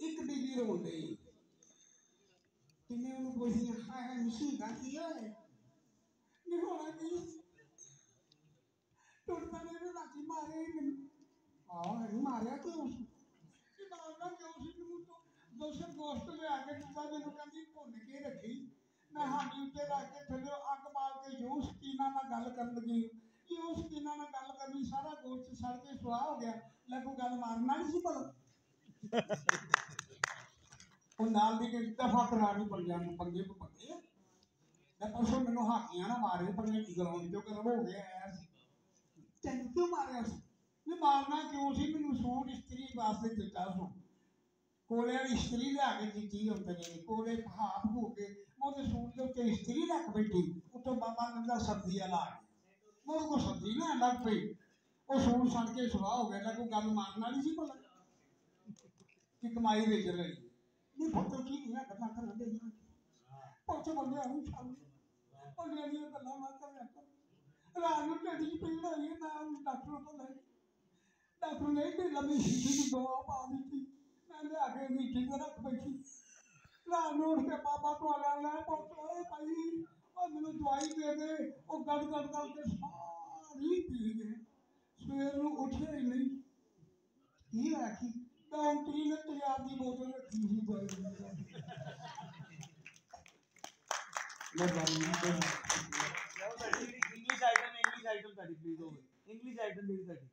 एक बीबी रोन गई किन्ने उन्होंने पुछदियां हाय हाय मशीदा की होए नहीं होना की टुट पने ने लाठी मारे मैनू नहीं मारिया क्यों मारना क्यों सी मैनू तो दोसर गोश्त ले आके दिता मैनू कहंदी भुन के रखी मैं हांडी उत्ते रख के थल्ले अग बाल के जो शकीना नाल गल करन लगी जो शकीना नाल गल करनी सारा गोश्त सड़ के सुआह हो गया लगू गल मारना नहीं सी भला नाल दी दफा करा दी पंगे पंगे तो पंगे परसों मैनू हाकियां ना मारे पर मैं ग्राउंड चो कदम हो गया आया तेन क्यों मारिया मैं मारना क्यों सी मैनू सूट इस्त्री वास्ते दिता सूट कोले वाली इस्त्री लिया के दिती होंदे ने कोले हाफ हो के मैं सूट के उत्ते इस्त्री रख बैठी उत्तों बाबा नंदा सब्जी वाला आ गया मैं को सब्जी ना लग पई वो सूट सड़ के सुहा हो गया कोई गल मारना नहीं सी भला कि कमाई बेच रही नहीं पुत्र की नहीं गल्लां कर दे पुछ बंदे आनी छल बंदे दी गल्लां मत कर रात नूं ढिड च पीड़ होई मैं डॉक्टर को ले डॉक्टर ने भी लम्बी शीशी की दवा पा दी मैं लिया के नीचे से रख बैठी रात नूं उठ के बाबा को लै पहुंचे भाई और मैनू दवाई दे दे वो गड़ गड़ करके सारी पी गए सवेर नूं उठे ही नहीं की है कि डॉक्टरी ने तैयार की बोतल रखी ही इंग्लिश आइटम ताड़ी प्लीज हो इंग्लिश आइटम मेरी ताड़ी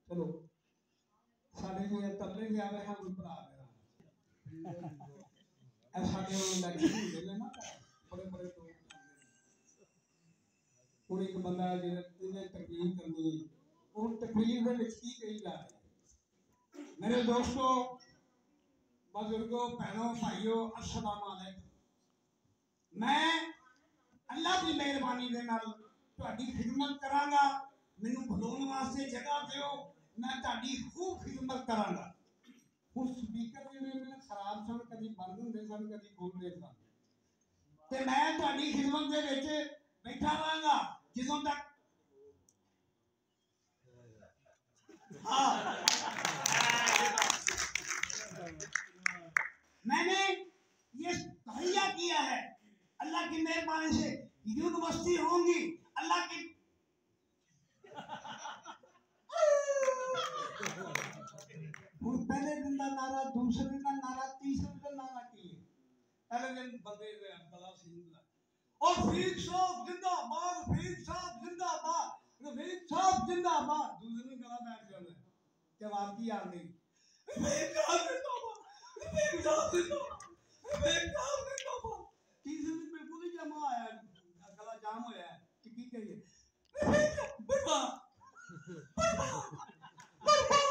चलो साढ़े को तबले गया है हम भरा मेरा ऐसा के इलेक्शन होंगे ने ना बड़े बड़े लोग और एक बंदा जिन्हें तकलीफ करनी और तकलीफ में की कही जा रही मेरे दोस्तों बुजुर्गों भैनों भाइयों अस्सलाम वालेकुम मैं अल्लाह की मेहरबानी के नाल तुहाडी खिदमत करांगा मैनू बुलाने वास्ते जगह दिओ मैं तुहाडी खूब खिदमत करांगा हुण स्पीकर जिहड़े ने खराब सन कभी बंद हुंदे सन कभी खुलदे सन ते मैं तुहाडी खिदमत दे विच बैठा रहांगा जिदों तक मैंने ये तहैया किया है अल्लाह की मेहरबानी से यूनिवर्सिटी होंगी अल्लाह की पहले दिन का नारा दूसरे दिन का नारा तीसरे दिन का नारा की पहले दिन बंदे बड़ा सिंह और फरीक साहब जिंदाबाद फरीक साहब जिंदाबाद फरीक साहब जिंदाबाद दूसरे दिन गला बैठ जाना जवाब की आ गई फरीक साहब जिंदाबाद फरीक साहब जिंदाबाद फरीक साहब जिंदाबाद तीसरे दिन बिल्कुल ही जमा आया गला जाम होया कि की कहिए बर्बाद बर्बाद बर्बाद